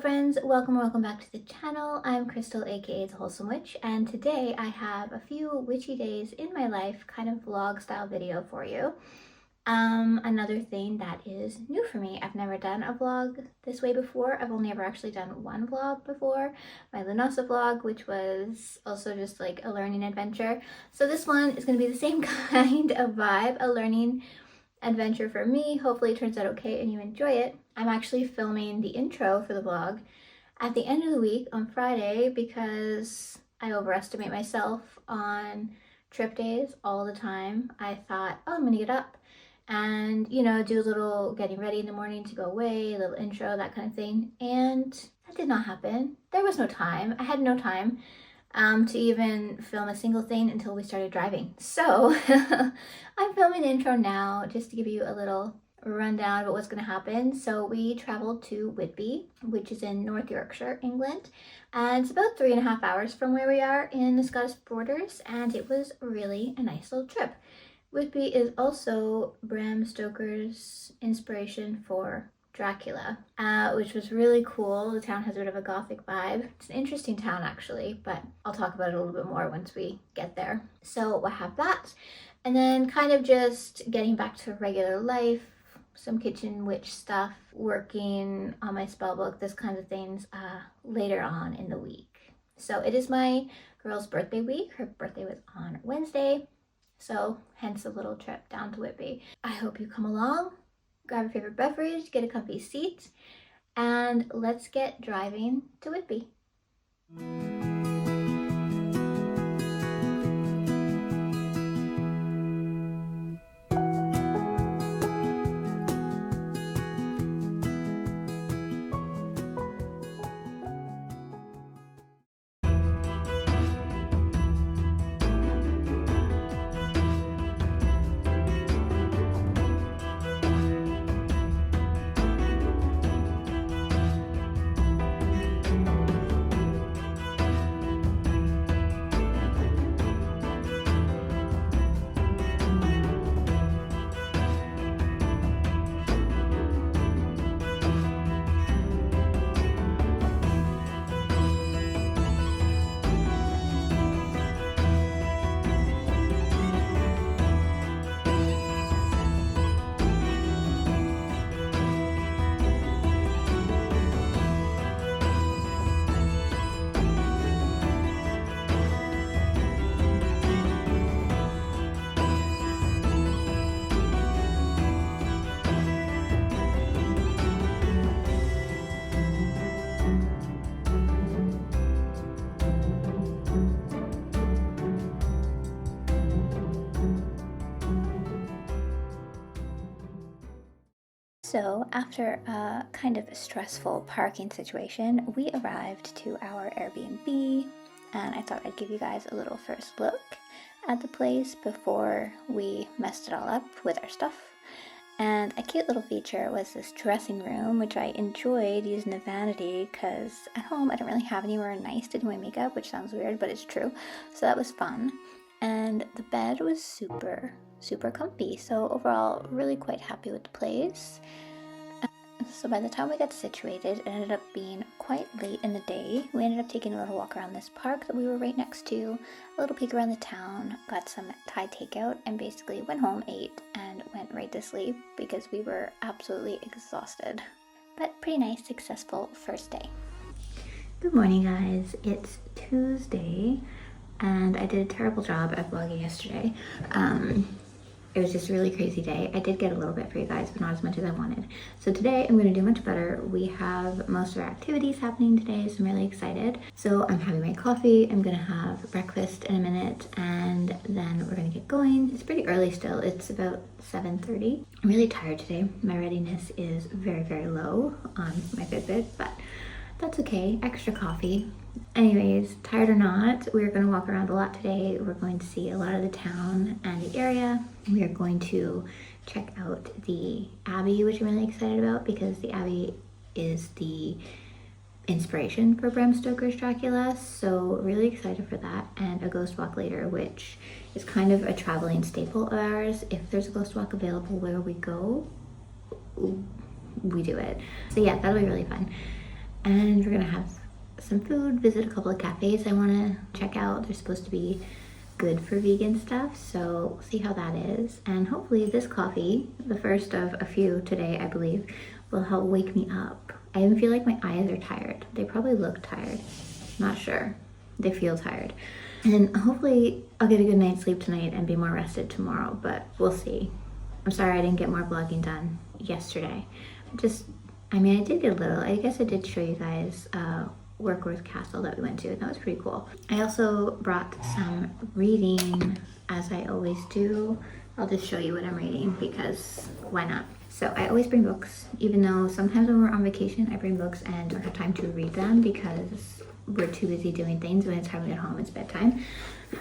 friends, welcome back to the channel. I'm Crystal, aka the Wholesome Witch, and today I have a few witchy days in my life kind of vlog style video for you. Another thing that is new for me, I've never done a vlog this way before. I've only ever actually done one vlog before, my Lunosa vlog, which was also just like a learning adventure. So this one is going to be the same kind of vibe, a learning adventure for me. Hopefully it turns out okay and you enjoy it. I'm actually filming the intro for the vlog at the end of the week on Friday because I overestimate myself on trip days all the time. I thought, oh, I'm gonna get up and, you know, do a little getting ready in the morning to go away, a little intro, that kind of thing. And that did not happen. There was no time. I had no time to even film a single thing until we started driving. So I'm filming the intro now just to give you a little rundown of what's going to happen. So we traveled to Whitby, which is in North Yorkshire, England, and it's about 3.5 hours from where we are in the Scottish borders, and it was really a nice little trip. Whitby is also Bram Stoker's inspiration for Dracula, which was really cool. The town has a bit of a Gothic vibe. It's an interesting town actually, but I'll talk about it a little bit more once we get there. So we'll have that, and then kind of just getting back to regular life, some kitchen witch stuff, working on my spell book, this kind of things later on in the week. So it is my girl's birthday week. Her birthday was on Wednesday, so hence a little trip down to Whitby. I hope you come along. Grab your favorite beverage, get a comfy seat, and let's get driving to Whitby. So after a kind of stressful parking situation, we arrived to our Airbnb, and I thought I'd give you guys a little first look at the place before we messed it all up with our stuff. And a cute little feature was this dressing room, which I enjoyed using the vanity because at home I don't really have anywhere nice to do my makeup, which sounds weird, but it's true. So that was fun. And the bed was super comfy. So overall, really quite happy with the place. So by the time we got situated, it ended up being quite late in the day. We ended up taking a little walk around this park that we were right next to, a little peek around the town, got some Thai takeout, and basically went home, ate, and went right to sleep because we were absolutely exhausted. But pretty nice, successful first day. Good morning, guys. It's Tuesday, and I did a terrible job at vlogging yesterday. It was just a really crazy day. I did get a little bit for you guys, but not as much as I wanted. So today I'm going to do much better. We have most of our activities happening today, so I'm really excited. So I'm having my coffee. I'm going to have breakfast in a minute, and then we're going to get going. It's pretty early still. It's about 7:30. I'm really tired today. My readiness is very low on my Fitbit, but that's okay. Extra coffee. Anyways, tired or not, we're going to walk around a lot today. We're going to see a lot of the town and the area. We are going to check out the Abbey, which I'm really excited about because the Abbey is the inspiration for Bram Stoker's Dracula. So really excited for that, and a ghost walk later, which is kind of a traveling staple of ours. If there's a ghost walk available where we go, we do it. So yeah, that'll be really fun. and we're gonna have some food, visit a couple of cafes I want to check out. They're supposed to be good for vegan stuff, so we'll see how that is. And hopefully this coffee, the first of a few today I believe, will help wake me up. I even feel like my eyes are tired. They probably look tired, not sure. They feel tired. And hopefully I'll get a good night's sleep tonight and be more rested tomorrow, but we'll see. I'm sorry I didn't get more vlogging done yesterday. I did get a little. I guess I did show you guys Warkworth Castle that we went to, and that was pretty cool. I also brought some reading, as I always do. I'll just show you what I'm reading because why not? So I always bring books, even though sometimes when we're on vacation, I bring books and don't have time to read them because we're too busy doing things. When it's time to get home, it's bedtime.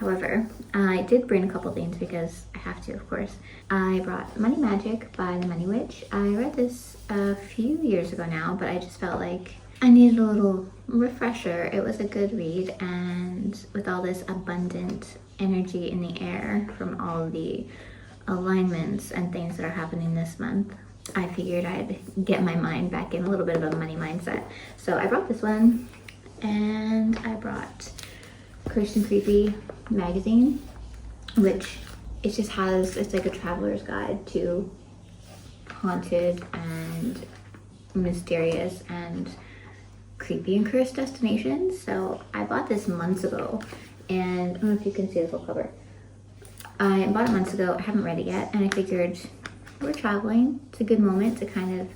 However, I did bring a couple things because I have to, of course. I brought Money Magic by the Money Witch. I read this a few years ago now, but I just felt like I needed a little refresher. It was a good read, and with all this abundant energy in the air from all the alignments and things that are happening this month, I figured I'd get my mind back in a little bit of a money mindset. So I brought this one, and I brought Cursed and Creepy magazine, which it's like a traveler's guide to haunted and mysterious and creepy and cursed destinations. So I bought this months ago, and I don't know if you can see this little cover. I bought it months ago. I haven't read it yet, and I figured we're traveling. It's a good moment to kind of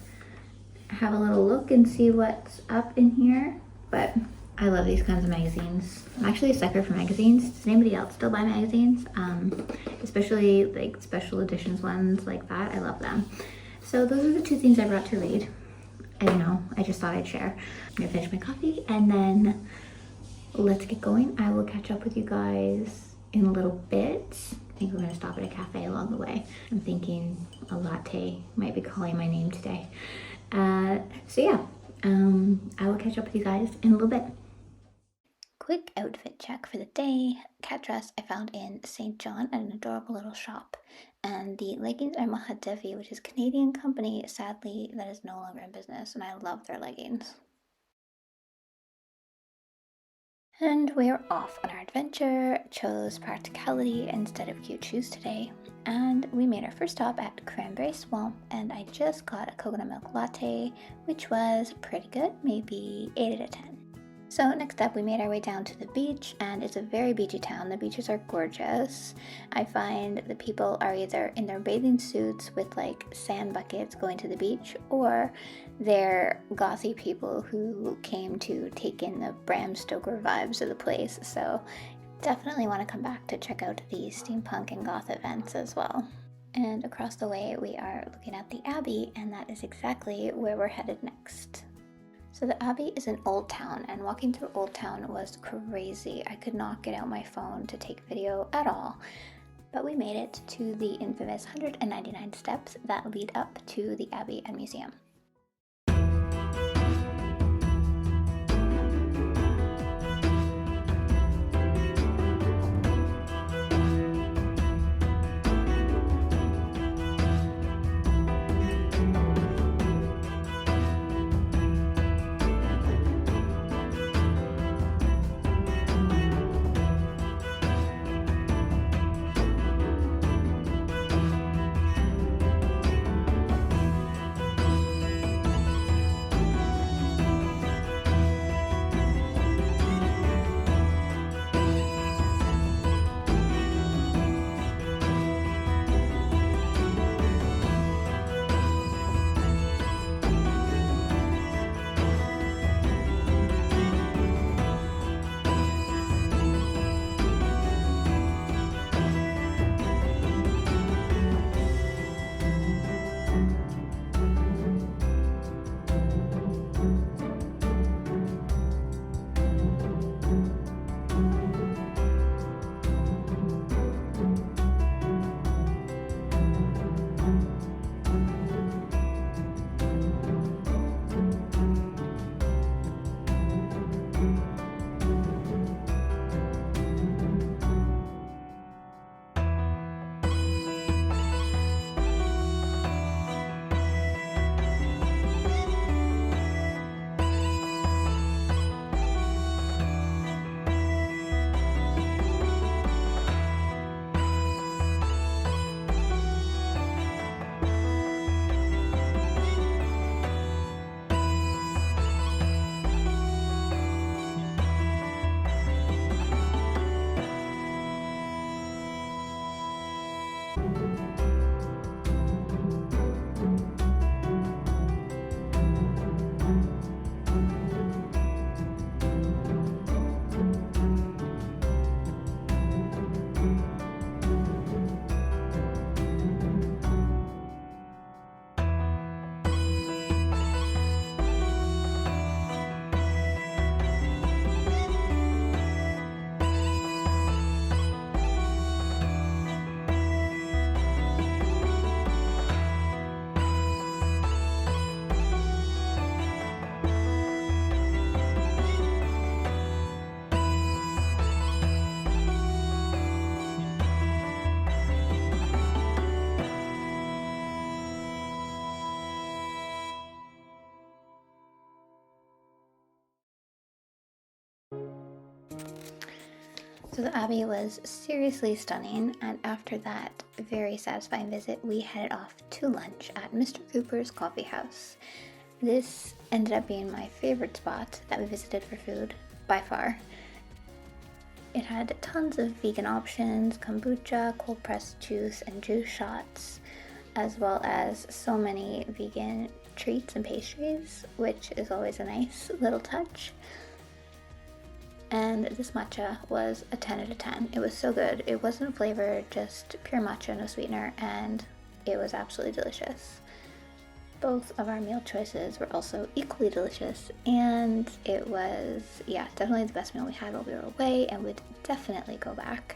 have a little look and see what's up in here. But I love these kinds of magazines. I'm actually a sucker for magazines. Does anybody else still buy magazines? Especially like special editions ones like that. I love them. So those are the two things I brought to read. I don't know, I just thought I'd share. I'm gonna finish my coffee and then let's get going. I will catch up with you guys in a little bit. I think we're gonna stop at a cafe along the way. I'm thinking a latte might be calling my name today. So yeah, I will catch up with you guys in a little bit. Quick outfit check for the day. Cat dress I found in St. John at an adorable little shop. And the leggings are Mahadevi, which is a Canadian company. Sadly, that is no longer in business, and I love their leggings. And we're off on our adventure. Chose practicality instead of cute shoes today. And we made our first stop at Cranberry Swamp, and I just got a coconut milk latte, which was pretty good, maybe 8 out of 10. So next up, we made our way down to the beach, and it's a very beachy town. The beaches are gorgeous. I find the people are either in their bathing suits with like sand buckets going to the beach, or they're gothy people who came to take in the Bram Stoker vibes of the place. So definitely want to come back to check out the steampunk and goth events as well. And across the way, we are looking at the Abbey, and that is exactly where we're headed next. So the Abbey is an old town, and walking through Old Town was crazy. I could not get out my phone to take video at all. But we made it to the infamous 199 steps that lead up to the Abbey and Museum. So the Abbey was seriously stunning, and after that very satisfying visit, we headed off to lunch at Mr. Cooper's Coffee House. This ended up being my favorite spot that we visited for food, by far. It had tons of vegan options, kombucha, cold pressed juice, and juice shots, as well as so many vegan treats and pastries, which is always a nice little touch. And this matcha was a 10 out of 10. It was so good. It wasn't flavored, just pure matcha, no sweetener, and it was absolutely delicious. Both of our meal choices were also equally delicious, and it was, definitely the best meal we had while we were away, and would definitely go back.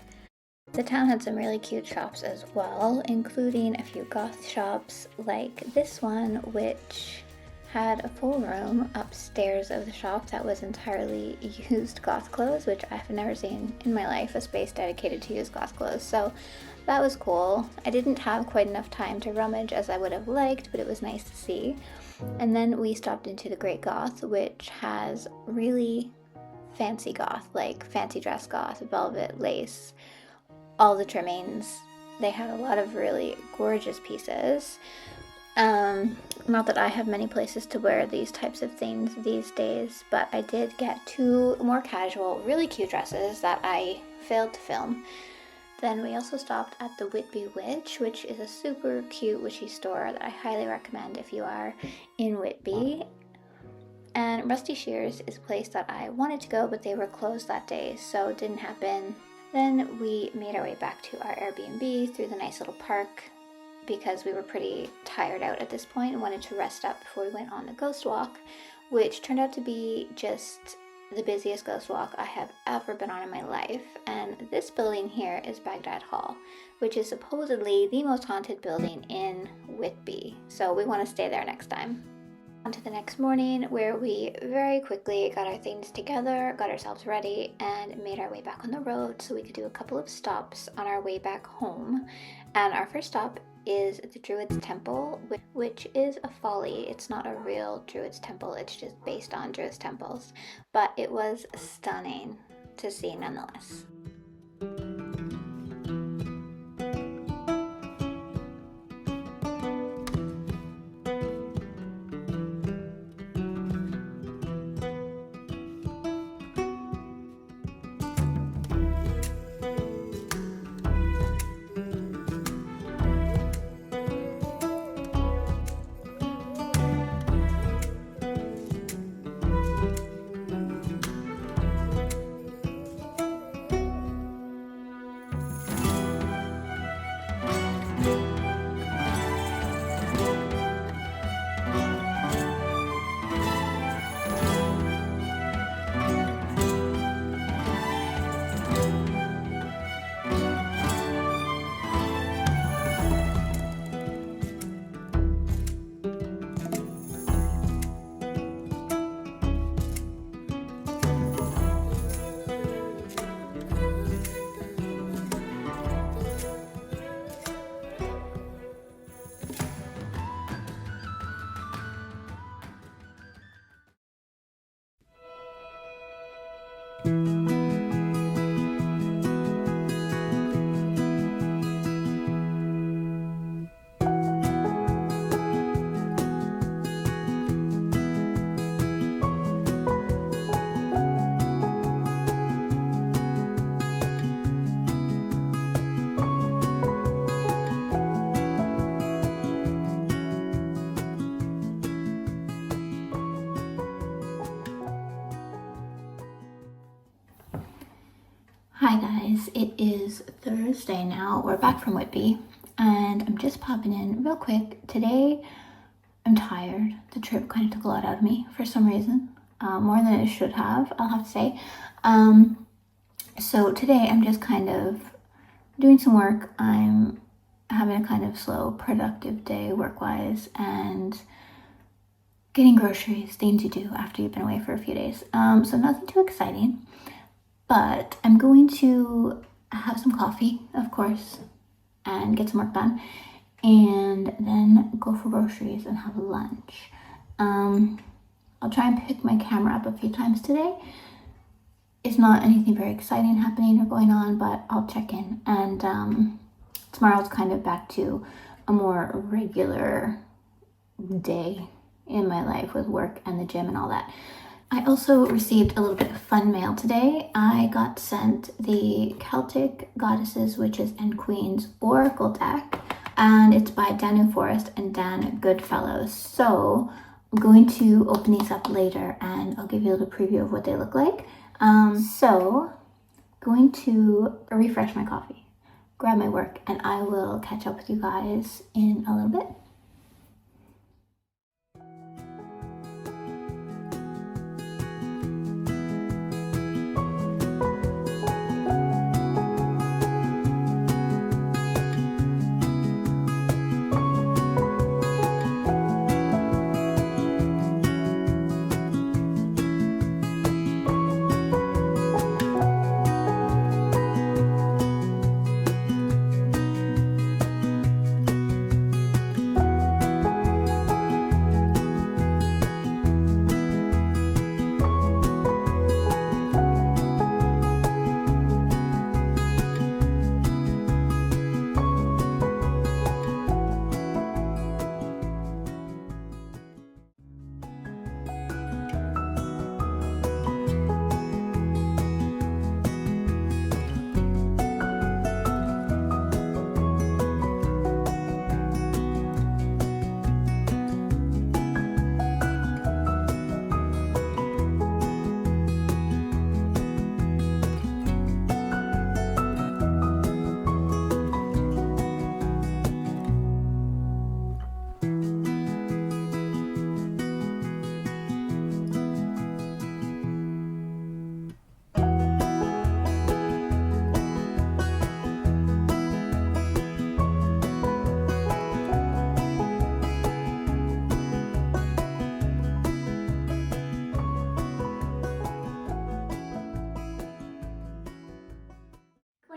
The town had some really cute shops as well, including a few goth shops like this one, which had a full room upstairs of the shop that was entirely used goth clothes, which I've never seen in my life, a space dedicated to used goth clothes. So that was cool. I didn't have quite enough time to rummage as I would have liked, but it was nice to see. And then we stopped into the Great Goth, which has really fancy goth, like fancy dress goth, velvet, lace, all the trimmings. They had a lot of really gorgeous pieces. Not that I have many places to wear these types of things these days, but I did get 2 more casual, really cute dresses that I failed to film. Then we also stopped at the Whitby Witch, which is a super cute witchy store that I highly recommend if you are in Whitby. And Rusty Shears is a place that I wanted to go, but they were closed that day, so it didn't happen. Then we made our way back to our Airbnb through the nice little park, because we were pretty tired out at this point and wanted to rest up before we went on the ghost walk, which turned out to be just the busiest ghost walk I have ever been on in my life. And this building here is Baghdad Hall, which is supposedly the most haunted building in Whitby, so we want to stay there next time. On to the next morning, where we very quickly got our things together, got ourselves ready, and made our way back on the road so we could do a couple of stops on our way back home. And our first stop is the Druids temple, which is a folly. It's not a real Druids temple, it's just based on Druids temples, but it was stunning to see nonetheless. Hi guys, it is Thursday now. We're back from Whitby, and I'm just popping in real quick. Today, I'm tired. The trip kind of took a lot out of me for some reason, more than it should have, I'll have to say. So today I'm just kind of doing some work. I'm having a kind of slow, productive day work-wise, and getting groceries, things you do after you've been away for a few days. So nothing too exciting. But I'm going to have some coffee, of course, and get some work done, and then go for groceries and have lunch. I'll try and pick my camera up a few times today, it's not anything very exciting happening or going on, but I'll check in. And tomorrow's kind of back to a more regular day in my life with work and the gym and all that. I also received a little bit of fun mail today. I got sent the Celtic Goddesses, Witches, and Queens Oracle deck, and it's by Danu Forrest and Dan Goodfellows. So I'm going to open these up later and I'll give you a little preview of what they look like. So going to refresh my coffee, grab my work, and I will catch up with you guys in a little bit.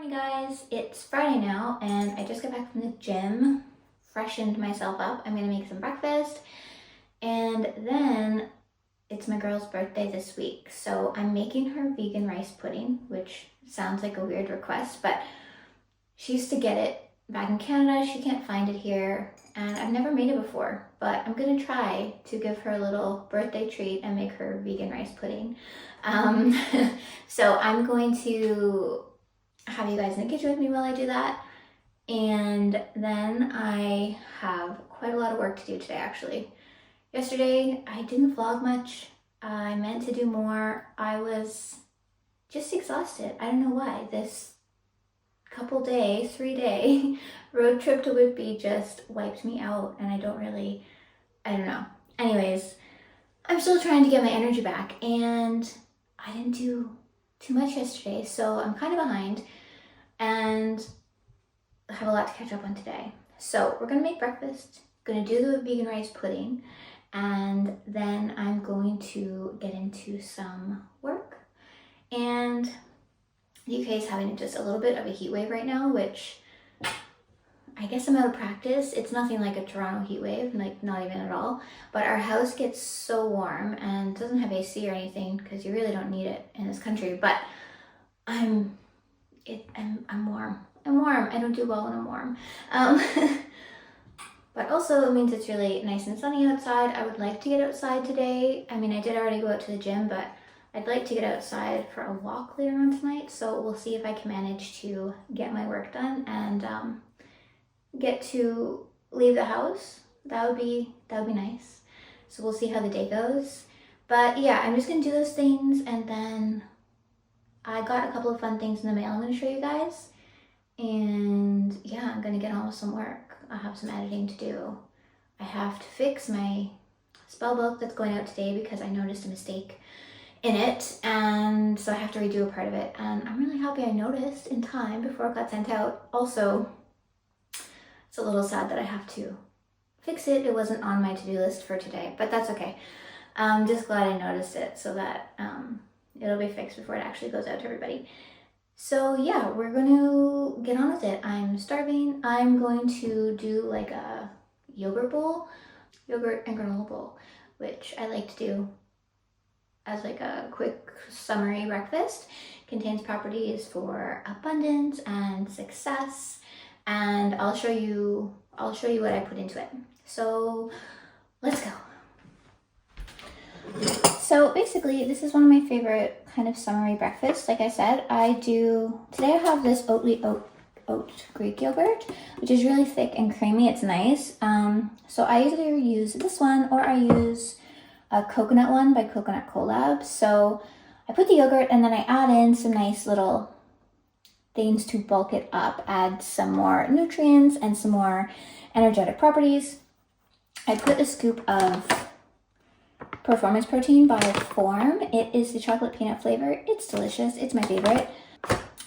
Guys, it's Friday now and I just got back from the gym, freshened myself up. I'm gonna make some breakfast, and then it's my girl's birthday this week, so I'm making her vegan rice pudding, which sounds like a weird request, but she used to get it back in Canada. She can't find it here, and I've never made it before, but I'm gonna try to give her a little birthday treat and make her vegan rice pudding. So I'm going to have you guys in the kitchen with me while I do that. And then I have quite a lot of work to do today, actually. Yesterday, I didn't vlog much. I meant to do more. I was just exhausted. I don't know why. This couple day, 3-day road trip to Whitby just wiped me out, and I don't know. Anyways, I'm still trying to get my energy back, and I didn't do too much yesterday, so I'm kind of behind and I have a lot to catch up on today. So we're gonna make breakfast, gonna do the vegan rice pudding, and then I'm going to get into some work. And the UK is having just a little bit of a heat wave right now, which I guess I'm out of practice. It's nothing like a Toronto heat wave, like not even at all. But our house gets so warm and doesn't have AC or anything because you really don't need it in this country. But I'm warm. I'm warm. I don't do well when I'm warm. But also it means it's really nice and sunny outside. I would like to get outside today. I mean, I did already go out to the gym, but I'd like to get outside for a walk later on tonight. So we'll see if I can manage to get my work done and get to leave the house. That would be nice. So we'll see how the day goes. But yeah, I'm just gonna do those things, and then I got a couple of fun things in the mail I'm gonna show you guys. And yeah, I'm gonna get on with some work. I have some editing to do. I have to fix my spell book that's going out today because I noticed a mistake in it, and so I have to redo a part of it, and I'm really happy I noticed in time before it got sent out. Also, it's a little sad that I have to fix it. It wasn't on my to-do list for today, but that's okay. I'm just glad I noticed it so that it'll be fixed before it actually goes out to everybody. So yeah, we're going to get on with it. I'm starving. I'm going to do like a yogurt and granola bowl, which I like to do as like a quick summary breakfast. Contains properties for abundance and success, and I'll show you what I put into it. So let's go. So basically, this is one of my favorite kind of summery breakfasts. Like I said, today I have this oat Greek yogurt, which is really thick and creamy. It's nice. So I either use this one or I use a coconut one by Coconut Collab. So I put the yogurt and then I add in some nice little things to bulk it up, add some more nutrients and some more energetic properties. I put a scoop of Performance Protein by Form. It is the chocolate peanut flavor. It's delicious. It's my favorite.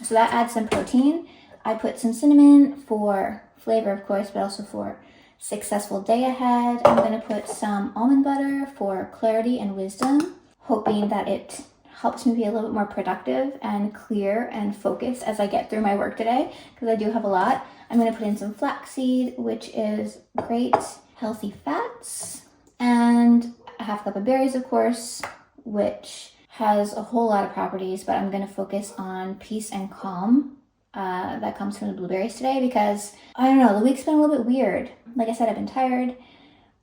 So that adds some protein. I put some cinnamon for flavor, of course, but also for successful day ahead. I'm going to put some almond butter for clarity and wisdom, hoping that it helps me be a little bit more productive and clear and focused as I get through my work today, because I do have a lot. I'm going to put in some flaxseed, which is great, healthy fats, and a half cup of berries, of course, which has a whole lot of properties, but I'm going to focus on peace and calm. That comes from the blueberries today, because I don't know, the week's been a little bit weird. Like I said, I've been tired.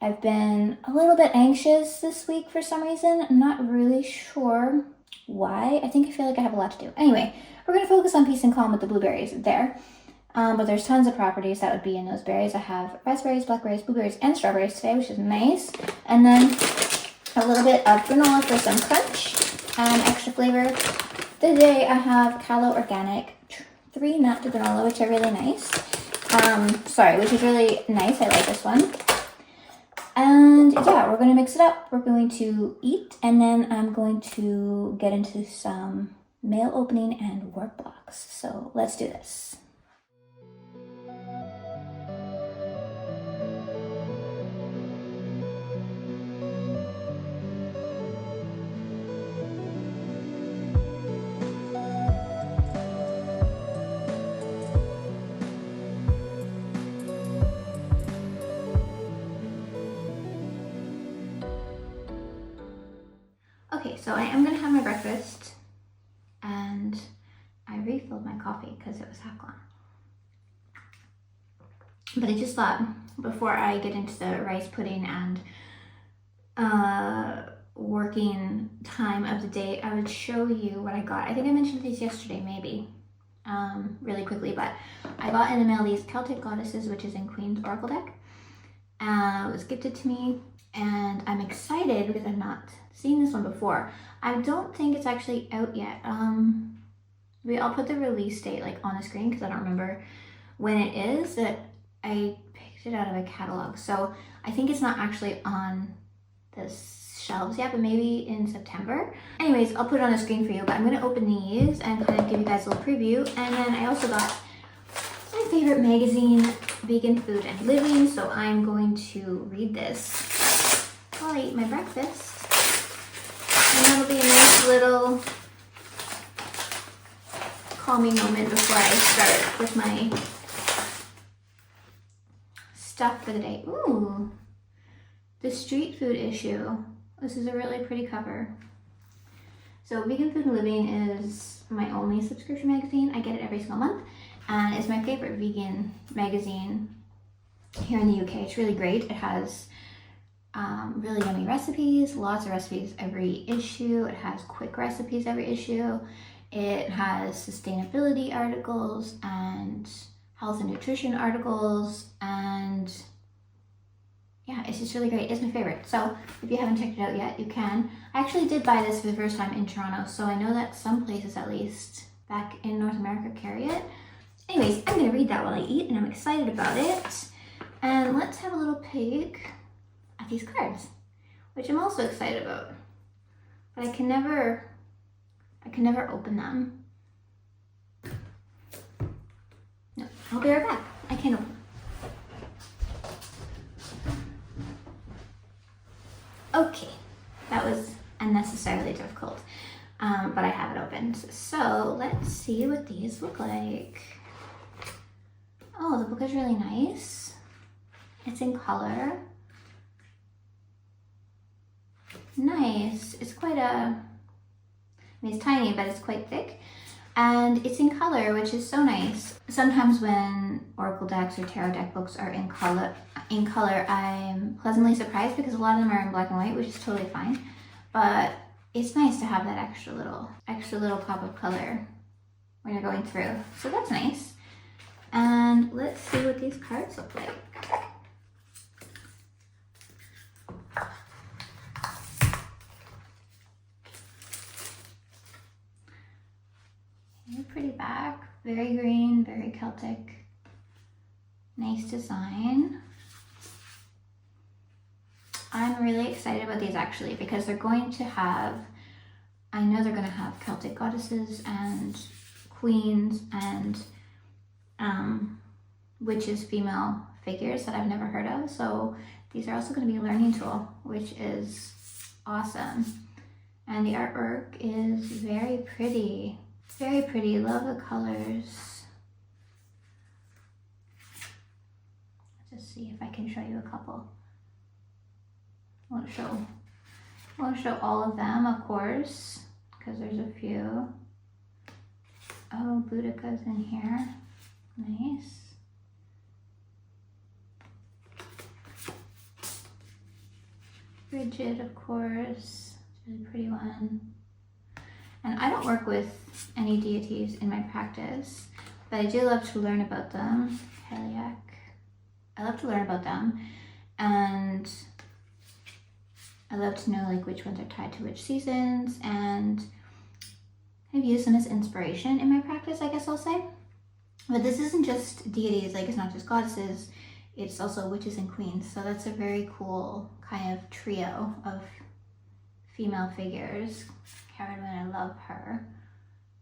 I've been a little bit anxious this week for some reason. I'm not really sure why. I feel like I have a lot to do. Anyway, we're going to focus on peace and calm with the blueberries there. But there's tons of properties that would be in those berries. I have raspberries, blackberries, blueberries, and strawberries today, which is nice. And then a little bit of granola for some crunch and extra flavor. Today I have Calo Organic 3-nut granola, which are really nice. Which is really nice. I like this one. And yeah, we're going to mix it up. We're going to eat, and then I'm going to get into some mail opening and work blocks. So let's do this. Okay, so I am going to have my breakfast, and I refilled my coffee because it was half gone. But I just thought, before I get into the rice pudding and working time of the day, I would show you what I got. I think I mentioned these yesterday, maybe, really quickly, but I got in the mail these Celtic Goddesses, which is in Queen's Oracle deck. It was gifted to me, and I'm excited because I've not seen this one before. I don't think it's actually out yet. I'll put the release date like on the screen because I don't remember when it is. That I picked it out of a catalog, so I think it's not actually on the shelves yet, but maybe in September. Anyways, I'll put it on the screen for you, but I'm going to open these and kind of give you guys a little preview. And then I also got my favorite magazine, Vegan Food and Living, so I'm going to read this while I eat my breakfast. And that'll be a nice little calming moment before I start with my stuff for the day. Ooh, the street food issue. This is a really pretty cover. So Vegan Food and Living is my only subscription magazine. I get it every single month, and it's my favorite vegan magazine here in the UK. It's really great. It has really yummy recipes, lots of recipes every issue. It has quick recipes every issue. It has sustainability articles and health and nutrition articles, and yeah, it's just really great. It's my favorite. So if you haven't checked it out yet, you can. I actually did buy this for the first time in Toronto, so I know that some places, at least back in North America, carry it. Anyways, I'm gonna read that while I eat, and I'm excited about it. And let's have a little peek at these cards, which I'm also excited about, but I can never open them. No, I'll be right back. I can't open them. Okay, that was unnecessarily difficult, but I have it opened. So let's see what these look like. Oh, the book is really nice. It's in color. nice. It's quite I mean, it's tiny, but it's quite thick. And it's in color, which is so nice. Sometimes when oracle decks or tarot deck books are in color, I'm pleasantly surprised because a lot of them are in black and white, which is totally fine. But it's nice to have that extra little pop of color when you're going through. So that's nice. And let's see what these cards look like. Pretty back, very green, very Celtic. Nice design. I'm really excited about these actually because they're going to have, I know they're going to have Celtic goddesses and queens and witches, female figures that I've never heard of. So these are also going to be a learning tool, which is awesome. And the artwork is very pretty. Very pretty, love the colors. Let's just see if I can show you a couple. Won't show all of them, of course, because there's a few. Oh, Boudica's in here. Nice. Rigid, of course. It's a really pretty one. And I don't work with any deities in my practice, but I do love to learn about them. Heliac. I love to learn about them, and I love to know like which ones are tied to which seasons, and I've used them as inspiration in my practice, I guess I'll say. But this isn't just deities, like it's not just goddesses, it's also witches and queens. So that's a very cool kind of trio of female figures. Karen, I love her.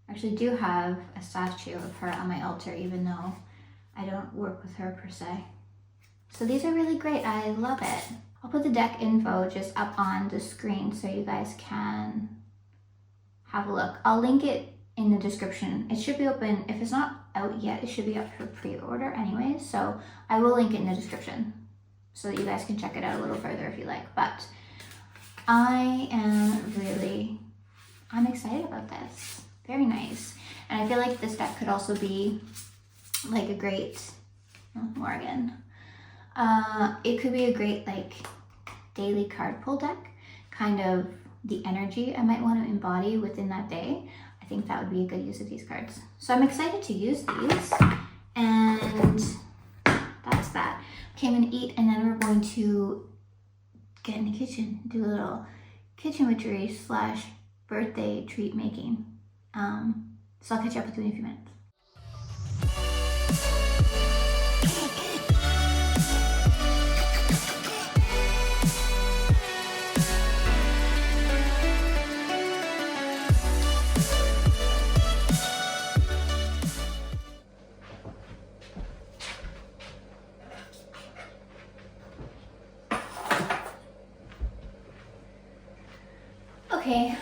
I actually do have a statue of her on my altar, even though I don't work with her per se. So these are really great. I love it. I'll put the deck info just up on the screen so you guys can have a look. I'll link it in the description. It should be open. If it's not out yet, it should be up for pre-order anyway. So I will link it in the description so that you guys can check it out a little further if you like. But I'm excited about this. Very nice. And I feel like this deck could also be like a great, Morgan. It could be a great like daily card pull deck, kind of the energy I might want to embody within that day. I think that would be a good use of these cards. So I'm excited to use these, and that's that. Okay, I'm gonna eat and then we're going to get in the kitchen, do a little kitchen witchery / birthday treat making. So I'll catch up with you in a few minutes. Okay,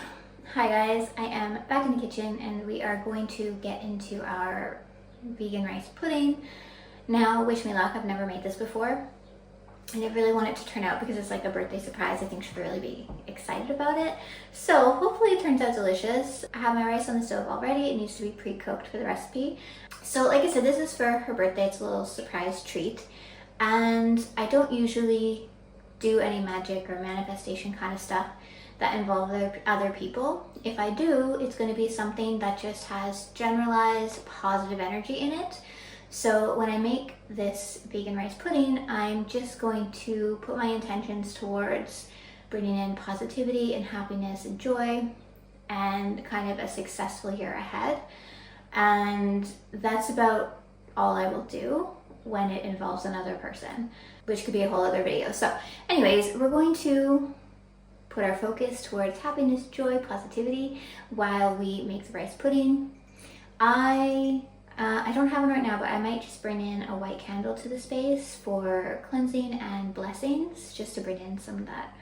hi guys, I am back in the kitchen and we are going to get into our vegan rice pudding. Now, wish me luck, I've never made this before. And I really want it to turn out because it's like a birthday surprise. I think she'll really be excited about it. So hopefully it turns out delicious. I have my rice on the stove already. It needs to be pre-cooked for the recipe. So like I said, this is for her birthday. It's a little surprise treat. And I don't usually do any magic or manifestation kind of stuff that involve other people. If I do, it's going to be something that just has generalized positive energy in it. So when I make this vegan rice pudding, I'm just going to put my intentions towards bringing in positivity and happiness and joy and kind of a successful year ahead. And that's about all I will do when it involves another person, which could be a whole other video. So anyways, we're going to put our focus towards happiness, joy, positivity while we make the rice pudding. I don't have one right now, but I might just bring in a white candle to the space for cleansing and blessings, just to bring in some of that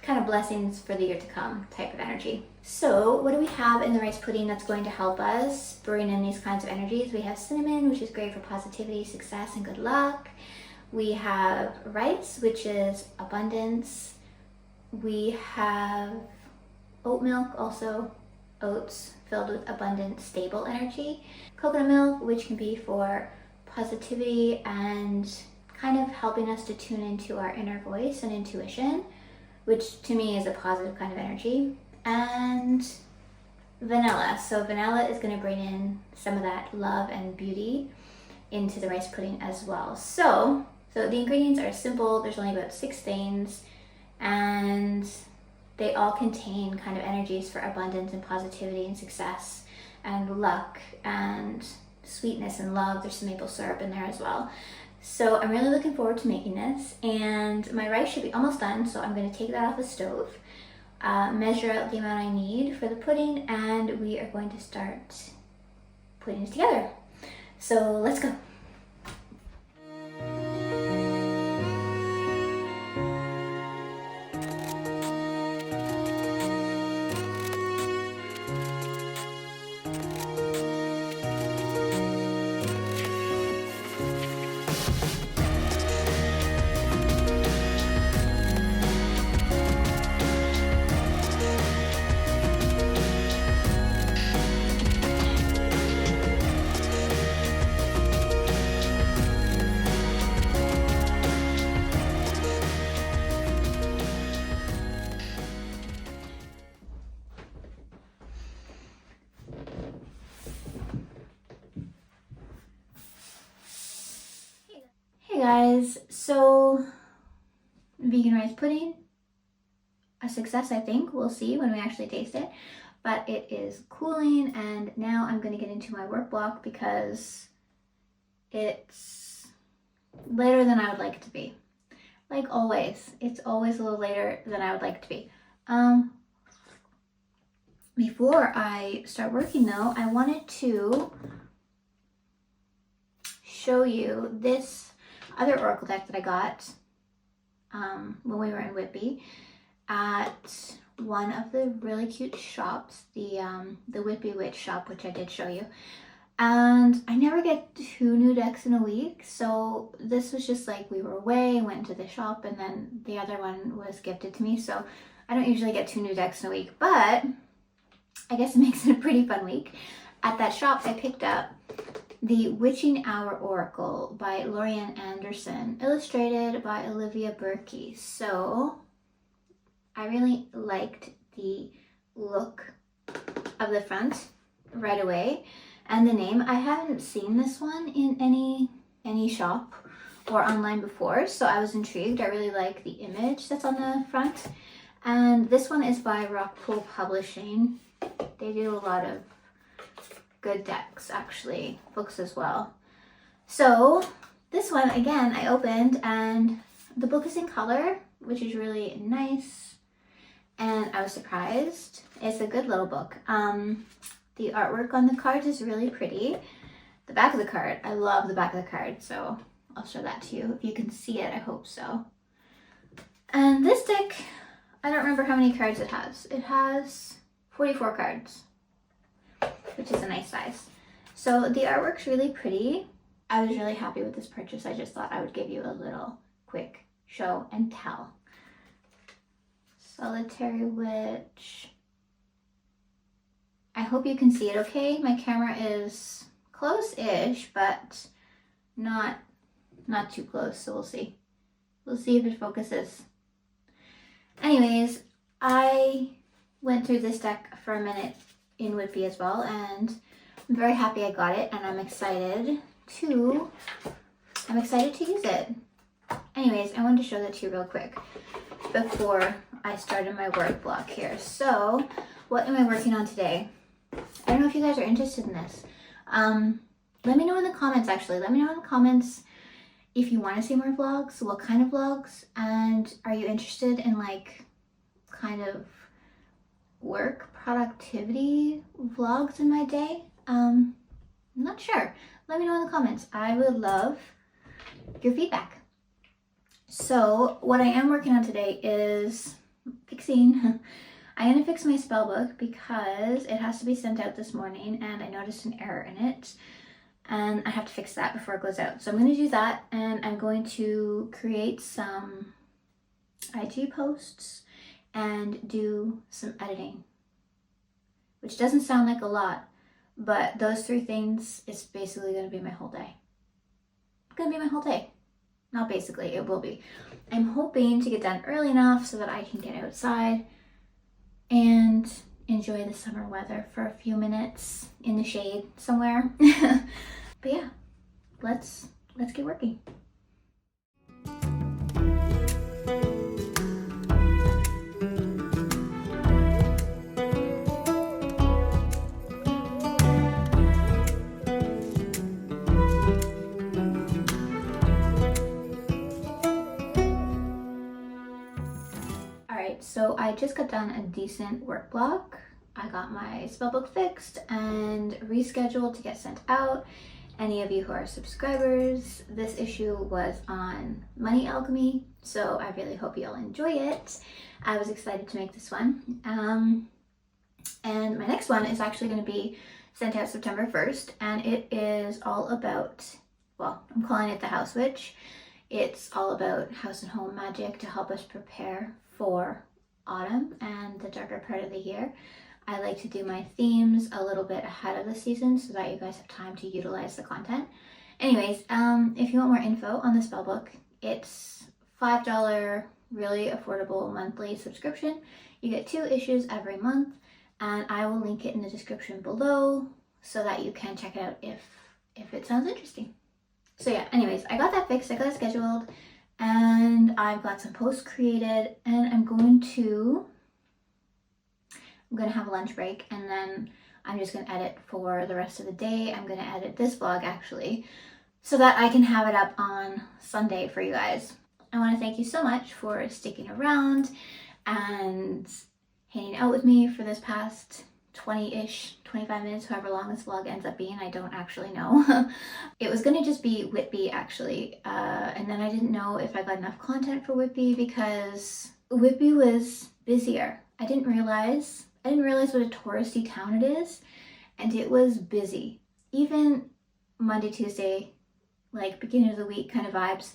kind of blessings for the year to come type of energy. So what do we have in the rice pudding that's going to help us bring in these kinds of energies? We have cinnamon, which is great for positivity, success, and good luck. We have rice, which is abundance, We have oat milk, also oats filled with abundant, stable energy. Coconut milk, which can be for positivity and kind of helping us to tune into our inner voice and intuition, which to me is a positive kind of energy. And vanilla. So vanilla is going to bring in some of that love and beauty into the rice pudding as well. So the ingredients are simple. There's only about 6 things, and they all contain kind of energies for abundance and positivity and success and luck and sweetness and love. There's some maple syrup in there as well. So I'm really looking forward to making this, and my rice should be almost done, so I'm going to take that off the stove, measure out the amount I need for the pudding, and we are going to start putting it together. So let's go. Hey guys, so vegan rice pudding, a success I think. We'll see when we actually taste it, but it is cooling, and now I'm going to get into my work block because it's later than I would like it to be. Like always, it's always a little later than I would like it to be. Before I start working though, I wanted to show you this other oracle deck that I got when we were in Whitby at one of the really cute shops, the Whitby Witch shop, which I did show you. And I never get 2 new decks in a week, so this was just like we were away, went to the shop, and then the other one was gifted to me. So I don't usually get 2 new decks in a week, but I guess it makes it a pretty fun week. At that shop, I picked up the Witching Hour Oracle by Lorianne Anderson, illustrated by Olivia Berkey. So I really liked the look of the front right away, and the name. I haven't seen this one in any shop or online before, so I was intrigued. I really like the image that's on the front. And this one is by Rockpool Publishing. They do a lot of good decks, actually, books as well. So this one, again, I opened, and the book is in color, which is really nice, and I was surprised. It's a good little book. The artwork on the cards is really pretty. The back of the card, I love the back of the card, so I'll show that to you. If you can see it, I hope so. And this deck, I don't remember how many cards it has. It has 44 cards, which is a nice size. So the artwork's really pretty. I was really happy with this purchase. I just thought I would give you a little quick show and tell. Solitary Witch. I hope you can see it okay. My camera is close-ish, but not too close, so we'll see. We'll see if it focuses. Anyways, I went through this deck for a minute in Whitby as well, and I'm very happy I got it, and I'm excited to use it. Anyways, I wanted to show that to you real quick before I started my work block here. So what am I working on today? I don't know if you guys are interested in this. Let me know in the comments, actually. Let me know in the comments if you want to see more vlogs, what kind of vlogs, and are you interested in like kind of work productivity vlogs in my day? I'm not sure. Let me know in the comments. I would love your feedback. So what I am working on today is fixing I'm going to fix my spell book because it has to be sent out this morning, and I noticed an error in it, and I have to fix that before it goes out. So I'm going to do that, and I'm going to create some IG posts and do some editing, which doesn't sound like a lot, but those 3 things is basically going to be my whole day. Not basically, it will be. I'm hoping to get done early enough so that I can get outside and enjoy the summer weather for a few minutes in the shade somewhere. But yeah, let's get working. So I just got done a decent work block. I got my spellbook fixed and rescheduled to get sent out. Any of you who are subscribers, this issue was on money alchemy, so I really hope you'll enjoy it. I was excited to make this one. And my next one is actually going to be sent out September 1st, and it is all about, well, I'm calling it the House Witch. It's all about house and home magic to help us prepare for autumn and the darker part of the year. I like to do my themes a little bit ahead of the season so that you guys have time to utilize the content. Anyways, if you want more info on the spellbook, it's $5, really affordable monthly subscription. You get 2 issues every month, and I will link it in the description below so that you can check it out if it sounds interesting. So yeah, anyways, I got that fixed, I got it scheduled, and I've got some posts created, and I'm going to have a lunch break, and then I'm just going to edit for the rest of the day. I'm going to edit this vlog actually so that I can have it up on Sunday for you guys. I want to thank you so much for sticking around and hanging out with me for this past 20-ish, 25 minutes, however long this vlog ends up being. I don't actually know. It was gonna just be Whitby actually, and then I didn't know if I got enough content for Whitby because Whitby was busier. I didn't realize what a touristy town it is, and it was busy. Even Monday, Tuesday, like beginning of the week kind of vibes,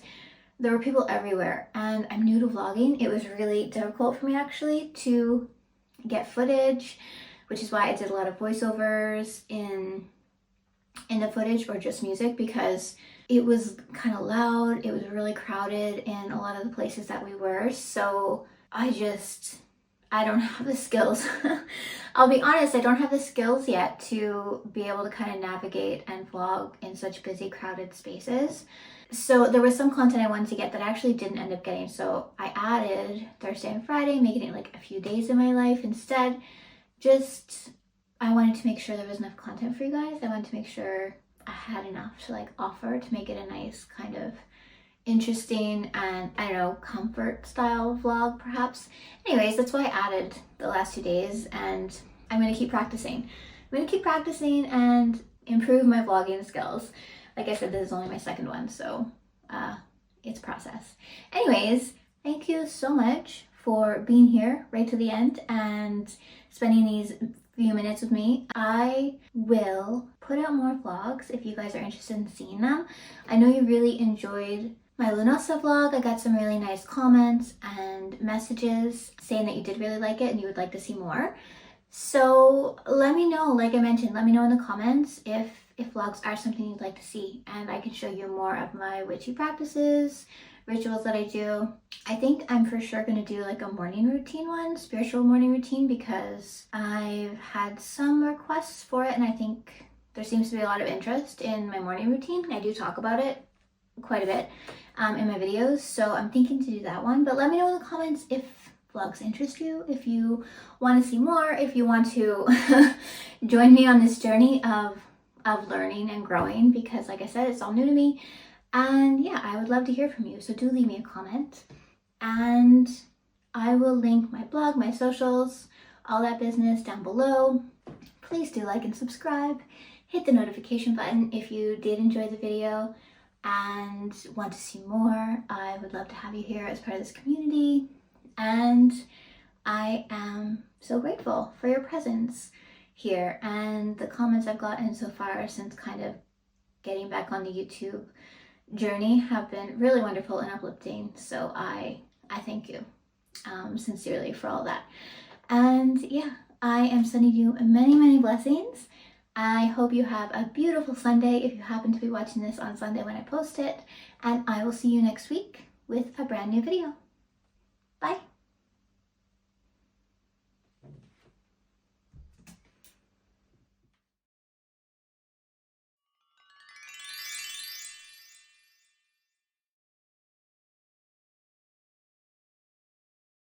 there were people everywhere, and I'm new to vlogging. It was really difficult for me actually to get footage, which is why I did a lot of voiceovers in the footage or just music, because it was kind of loud. It was really crowded in a lot of the places that we were. So I don't have the skills. I'll be honest, I don't have the skills yet to be able to kind of navigate and vlog in such busy, crowded spaces. So there was some content I wanted to get that I actually didn't end up getting. So I added Thursday and Friday, making it like a few days in my life instead. I wanted to make sure there was enough content for you guys. I wanted to make sure I had enough to like offer to make it a nice kind of interesting and, I don't know, comfort style vlog perhaps. Anyways, that's why I added the last 2 days, and I'm going to keep practicing. And improve my vlogging skills. Like I said, this is only my second one, so it's process. Anyways, thank you so much for being here right to the end and spending these few minutes with me. I will put out more vlogs if you guys are interested in seeing them. I know you really enjoyed my Lunosa vlog. I got some really nice comments and messages saying that you did really like it and you would like to see more. So let me know, like I mentioned, let me know in the comments if vlogs are something you'd like to see, and I can show you more of my witchy practices, rituals that I do. I think I'm for sure going to do like a morning routine one, spiritual morning routine, because I've had some requests for it and I think there seems to be a lot of interest in my morning routine. I do talk about it quite a bit in my videos, so I'm thinking to do that one. But let me know in the comments if vlogs interest you, if you want to see more, if you want to join me on this journey of learning and growing, because like I said, it's all new to me. And yeah, I would love to hear from you, so do leave me a comment, and I will link my blog, my socials, all that business down below. Please do like and subscribe, hit the notification button if you did enjoy the video and want to see more. I would love to have you here as part of this community, and I am so grateful for your presence here and the comments I've gotten so far since kind of getting back on the YouTube journey have been really wonderful and uplifting. So I thank you. sincerely for all that. And yeah, I am sending you many, many blessings. I hope you have a beautiful Sunday if you happen to be watching this on Sunday when I post it. And I will see you next week with a brand new video. Bye.